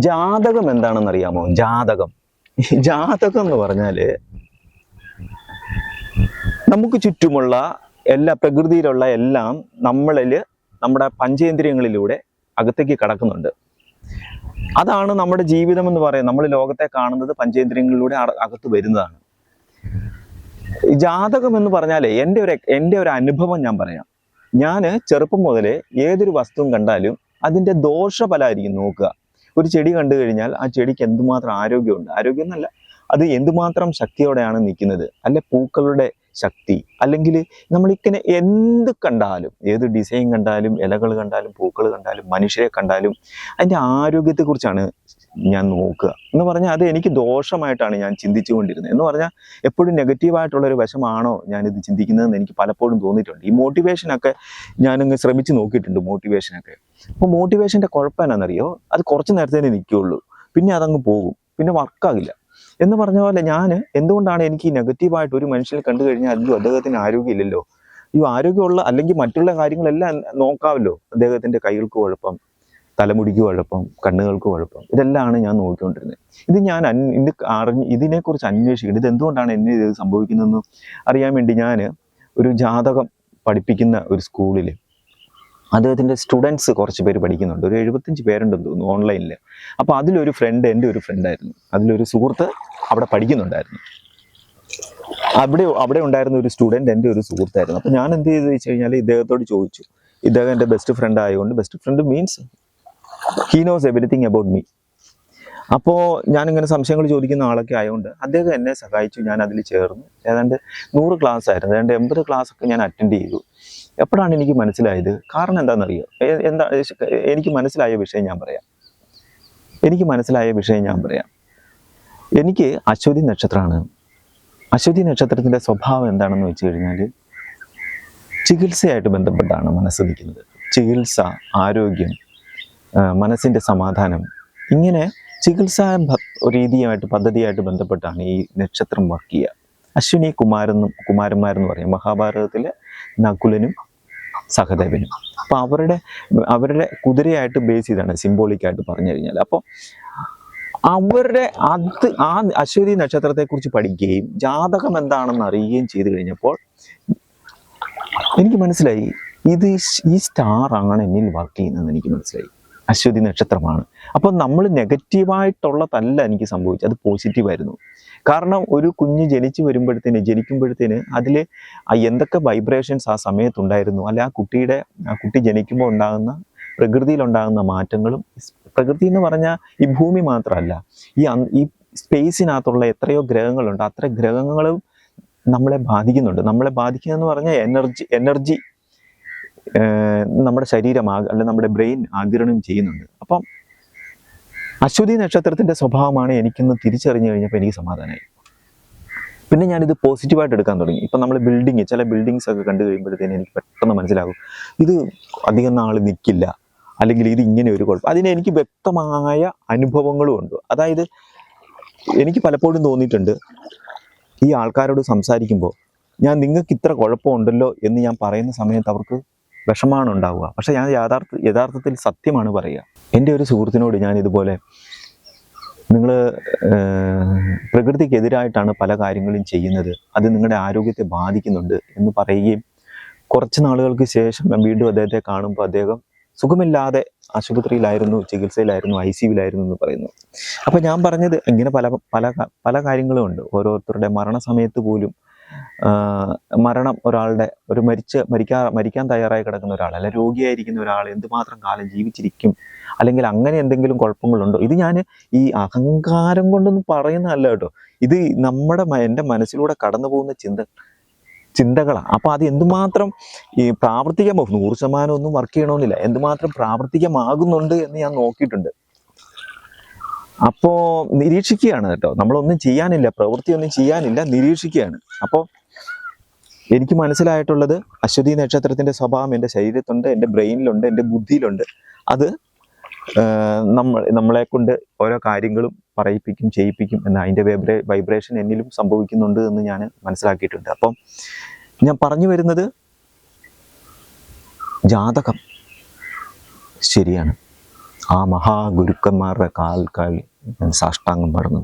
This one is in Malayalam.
ജാതകം എന്താണെന്ന് അറിയാമോ? ജാതകം എന്ന് പറഞ്ഞാല് നമുക്ക് ചുറ്റുമുള്ള എല്ലാ പ്രകൃതിയിലുള്ള എല്ലാം നമ്മുടെ പഞ്ചേന്ദ്രിയങ്ങളിലൂടെ അകത്തേക്ക് കടക്കുന്നുണ്ട്. അതാണ് നമ്മുടെ ജീവിതം എന്ന് പറയുന്നത്. നമ്മൾ ലോകത്തെ കാണുന്നത് പഞ്ചേന്ദ്രിയങ്ങളിലൂടെ അകത്ത് വരുന്നതാണ്. ജാതകം എന്ന് പറഞ്ഞാലേ എൻ്റെ ഒരു അനുഭവം ഞാൻ പറയാം. ഞാൻ ചെറുപ്പം മുതലേ ഏതൊരു വസ്തുവും കണ്ടാലും അതിൻ്റെ ദോഷഫലമായിരിക്കും നോക്കുക. ഒരു ചെടി കണ്ടു കഴിഞ്ഞാൽ ആ ചെടിക്ക് എന്തുമാത്രം ആരോഗ്യമുണ്ട്, ആരോഗ്യം എന്നല്ല, അത് എന്തുമാത്രം ശക്തിയോടെയാണ് നിൽക്കുന്നത്, അല്ലെ പൂക്കളുടെ ശക്തി, അല്ലെങ്കിൽ നമ്മളിങ്ങനെ എന്ത് കണ്ടാലും, ഏത് ഡിസൈൻ കണ്ടാലും, ഇലകൾ കണ്ടാലും, പൂക്കൾ കണ്ടാലും, മനുഷ്യരെ കണ്ടാലും അതിൻ്റെ ആരോഗ്യത്തെക്കുറിച്ചാണ് ഞാൻ നോക്കുക. എന്ന് പറഞ്ഞാൽ അത് എനിക്ക് ദോഷമായിട്ടാണ് ഞാൻ ചിന്തിച്ചു കൊണ്ടിരുന്നത്. എന്ന് പറഞ്ഞാൽ എപ്പോഴും നെഗറ്റീവായിട്ടുള്ളൊരു വശമാണോ ഞാനിത് ചിന്തിക്കുന്നതെന്ന് എനിക്ക് പലപ്പോഴും തോന്നിയിട്ടുണ്ട്. ഈ മോട്ടിവേഷനൊക്കെ ഞാനങ്ങ് ശ്രമിച്ച് നോക്കിയിട്ടുണ്ട്, മോട്ടിവേഷനൊക്കെ. അപ്പോൾ മോട്ടിവേഷൻ്റെ കുഴപ്പം എന്നാണെന്നറിയോ? അത് കുറച്ച് നേരത്തേനെ നിൽക്കുകയുള്ളൂ, പിന്നെ അതങ്ങ് പോകും, പിന്നെ വർക്കാകില്ല. എന്ന് പറഞ്ഞ പോലെ ഞാൻ എന്തുകൊണ്ടാണ് എനിക്ക് ഈ നെഗറ്റീവായിട്ട് ഒരു മനുഷ്യനെ കണ്ടു കഴിഞ്ഞാൽ അയ്യോ അദ്ദേഹത്തിന് ആരോഗ്യമില്ലല്ലോ, ഈ ആരോഗ്യമുള്ള അല്ലെങ്കിൽ മറ്റുള്ള കാര്യങ്ങളെല്ലാം നോക്കാമല്ലോ, അദ്ദേഹത്തിൻ്റെ കൈകൾക്ക് കുഴപ്പം, തലമുടിക്ക് കുഴപ്പം, കണ്ണുകൾക്ക് കുഴപ്പം, ഇതെല്ലാമാണ് ഞാൻ നോക്കിക്കൊണ്ടിരുന്നത്. ഇത് ഞാൻ ഇതിനെക്കുറിച്ച് അന്വേഷിക്കുന്നത്, ഇത് എന്തുകൊണ്ടാണ് എന്നെ ഇത് സംഭവിക്കുന്നതെന്ന് അറിയാൻ വേണ്ടി ഞാൻ ഒരു ജാതകം പഠിപ്പിക്കുന്ന ഒരു സ്കൂളിൽ അദ്ദേഹത്തിൻ്റെ സ്റ്റുഡൻസ് കുറച്ച് പേര് പഠിക്കുന്നുണ്ട്. ഒരു 75 പേരുണ്ടെന്ന് തോന്നുന്നു ഓൺലൈനിൽ. അപ്പോൾ അതിലൊരു ഫ്രണ്ട് എൻ്റെ ഒരു ഫ്രണ്ടായിരുന്നു, അതിലൊരു സുഹൃത്ത് അവിടെ പഠിക്കുന്നുണ്ടായിരുന്നു. അവിടെ ഉണ്ടായിരുന്ന ഒരു സ്റ്റുഡൻറ്റ് എൻ്റെ ഒരു സുഹൃത്തായിരുന്നു. അപ്പോൾ ഞാൻ എന്ത് ചെയ്തു വെച്ച് കഴിഞ്ഞാൽ ഇദ്ദേഹത്തോട് ചോദിച്ചു. ഇദ്ദേഹം എൻ്റെ ബെസ്റ്റ് ഫ്രണ്ട് ആയതുകൊണ്ട്, best friend means he nose everything about me. അപ്പോൾ ഞാനിങ്ങനെ സംശയങ്ങൾ ചോദിക്കുന്ന ആളൊക്കെ ആയതുകൊണ്ട് അദ്ദേഹം എന്നെ സഹായിച്ചു. ഞാൻ അതിൽ ചേർന്നു. ഏതാണ്ട് 100 ക്ലാസ് ആയിരുന്നു, ഏതാണ്ട് 80 ക്ലാസ്സൊക്കെ ഞാൻ അറ്റൻഡ് ചെയ്തു. എപ്പോഴാണ് എനിക്ക് മനസ്സിലായത്? കാരണം എന്താണെന്നറിയോ? എനിക്ക് മനസ്സിലായ വിഷയം ഞാൻ പറയാം. എനിക്ക് അശ്വതി നക്ഷത്രമാണ്. അശ്വതി നക്ഷത്രത്തിൻ്റെ സ്വഭാവം എന്താണെന്ന് വെച്ച് കഴിഞ്ഞാൽ ചികിത്സയായിട്ട് ബന്ധപ്പെട്ടാണ് മനസ്സ് നിൽക്കുന്നത്. ചികിത്സ, ആരോഗ്യം, മനസ്സിൻ്റെ സമാധാനം, ഇങ്ങനെ ചികിത്സാ രീതിയായിട്ട് പദ്ധതിയായിട്ട് ബന്ധപ്പെട്ടാണ് ഈ നക്ഷത്രം വർക്ക് ചെയ്യുക. അശ്വിനി കുമാരന്മാരെന്ന് പറയും മഹാഭാരതത്തിലെ നകുലനും സഹദേവനും. അപ്പോൾ അവരുടെ കുതിരയായിട്ട് ബേസ് ചെയ്താണ്, സിംബോളിക്കായിട്ട് പറഞ്ഞു കഴിഞ്ഞാൽ. അപ്പോൾ ആ അശ്വതി നക്ഷത്രത്തെക്കുറിച്ച് പഠിക്കുകയും ജാതകം എന്താണെന്ന് അറിയുകയും ചെയ്തു കഴിഞ്ഞപ്പോൾ എനിക്ക് മനസ്സിലായി, ഈ സ്റ്റാറാണ് എന്നിൽ വർക്ക് ചെയ്യുന്നതെന്ന് എനിക്ക് മനസ്സിലായി. അശ്വതി നക്ഷത്രമാണ്. അപ്പോൾ നമ്മൾ നെഗറ്റീവായിട്ടുള്ളതല്ല എനിക്ക് സംഭവിച്ചത്, അത് പോസിറ്റീവായിരുന്നു. കാരണം ഒരു കുഞ്ഞ് ജനിക്കുമ്പോഴത്തേന് അതിൽ എന്തൊക്കെ വൈബ്രേഷൻസ് ആ സമയത്തുണ്ടായിരുന്നു, അല്ലെ ആ കുട്ടി ജനിക്കുമ്പോൾ ഉണ്ടാകുന്ന പ്രകൃതിയിലുണ്ടാകുന്ന മാറ്റങ്ങളും, പ്രകൃതി എന്ന് പറഞ്ഞാൽ ഈ ഭൂമി മാത്രമല്ല, ഈ സ്പേസിനകത്തുള്ള എത്രയോ ഗ്രഹങ്ങളുണ്ട്, അത്ര ഗ്രഹങ്ങളും നമ്മളെ ബാധിക്കുന്നുണ്ട്. നമ്മളെ ബാധിക്കുന്നതെന്ന് പറഞ്ഞാൽ എനർജി നമ്മുടെ ശരീരം അല്ലെ നമ്മുടെ ബ്രെയിൻ ആഗിരണം ചെയ്യുന്നുണ്ട്. അപ്പം അശ്വതി നക്ഷത്രത്തിൻ്റെ സ്വഭാവമാണ് എനിക്കിന്ന് തിരിച്ചറിഞ്ഞു കഴിഞ്ഞപ്പോൾ എനിക്ക് സമാധാനമായി. പിന്നെ ഞാനിത് പോസിറ്റീവായിട്ട് എടുക്കാൻ തുടങ്ങി. ഇപ്പം നമ്മൾ ചില ബിൽഡിങ്സ് ഒക്കെ കണ്ടു കഴിയുമ്പോഴത്തേന് എനിക്ക് പെട്ടെന്ന് മനസ്സിലാകും ഇത് അധികം നാൾ നിൽക്കില്ല, അല്ലെങ്കിൽ ഇത് ഇങ്ങനെ ഒരു കുഴപ്പം. അതിന് എനിക്ക് വ്യക്തമായ അനുഭവങ്ങളും ഉണ്ട്. അതായത് എനിക്ക് പലപ്പോഴും തോന്നിയിട്ടുണ്ട്, ഈ ആൾക്കാരോട് സംസാരിക്കുമ്പോൾ നിങ്ങൾക്ക് ഇത്ര കുഴപ്പമുണ്ടല്ലോ എന്ന് ഞാൻ പറയുന്ന സമയത്ത് അവർക്ക് വിഷമാണ് ഉണ്ടാവുക. പക്ഷെ ഞാൻ യഥാർത്ഥത്തിൽ സത്യമാണ് പറയുക. എൻ്റെ ഒരു സുഹൃത്തിനോട് ഞാൻ ഇതുപോലെ, നിങ്ങൾ പ്രകൃതിക്കെതിരായിട്ടാണ് പല കാര്യങ്ങളും ചെയ്യുന്നത്, അത് നിങ്ങളുടെ ആരോഗ്യത്തെ ബാധിക്കുന്നുണ്ട് എന്ന് പറയുകയും കുറച്ച് നാളുകൾക്ക് ശേഷം ഞാൻ വീണ്ടും അദ്ദേഹത്തെ കാണുമ്പോൾ അദ്ദേഹം സുഖമില്ലാതെ ആശുപത്രിയിലായിരുന്നു, ചികിത്സയിലായിരുന്നു, ICUവിലായിരുന്നു എന്ന് പറയുന്നു. അപ്പോൾ ഞാൻ പറഞ്ഞത് ഇങ്ങനെ പല കാര്യങ്ങളും ഉണ്ട്. ഓരോരുത്തരുടെ മരണസമയത്ത് പോലും മരണം മരിക്കാൻ തയ്യാറായി കിടക്കുന്ന ഒരാൾ, അല്ല രോഗിയായിരിക്കുന്ന ഒരാൾ എന്തുമാത്രം കാലം ജീവിച്ചിരിക്കും, അല്ലെങ്കിൽ അങ്ങനെ എന്തെങ്കിലും കുഴപ്പങ്ങളുണ്ടോ? ഇത് ഞാൻ ഈ അഹങ്കാരം കൊണ്ടൊന്നും പറയുന്നതല്ല കേട്ടോ. ഇത് എൻ്റെ മനസ്സിലൂടെ കടന്നു പോകുന്ന ചിന്തകളാണ്. അപ്പോൾ അത് എന്തുമാത്രം ഈ 100% ഒന്നും വർക്ക് ചെയ്യണമെന്നില്ല, എന്തുമാത്രം പ്രാവർത്തികമാകുന്നുണ്ട് എന്ന് ഞാൻ നോക്കിയിട്ടുണ്ട്. അപ്പോൾ നിരീക്ഷിക്കുകയാണ് കേട്ടോ, നമ്മളൊന്നും ചെയ്യാനില്ല, പ്രവൃത്തിയൊന്നും ചെയ്യാനില്ല, നിരീക്ഷിക്കുകയാണ്. അപ്പോൾ എനിക്ക് മനസ്സിലായിട്ടുള്ളത്, അശ്വതി നക്ഷത്രത്തിൻ്റെ സ്വഭാവം എൻ്റെ ശരീരത്തുണ്ട്, എൻ്റെ ബ്രെയിനിലുണ്ട്, എൻ്റെ ബുദ്ധിയിലുണ്ട്. അത് നമ്മളെ കൊണ്ട് ഓരോ കാര്യങ്ങളും പറയിപ്പിക്കും, ചെയ്യിപ്പിക്കും എന്ന്, അതിൻ്റെ വൈബ്രേഷൻ എന്നിലും സംഭവിക്കുന്നുണ്ട് എന്ന് ഞാൻ മനസ്സിലാക്കിയിട്ടുണ്ട്. അപ്പം ഞാൻ പറഞ്ഞു വരുന്നത്, ജാതകം ശരിയാണ്, ആ മഹാഗുരുക്കന്മാരുടെ കാൽക്കാൽ ഞാൻ സാഷ്ടാംഗം പടന്നു.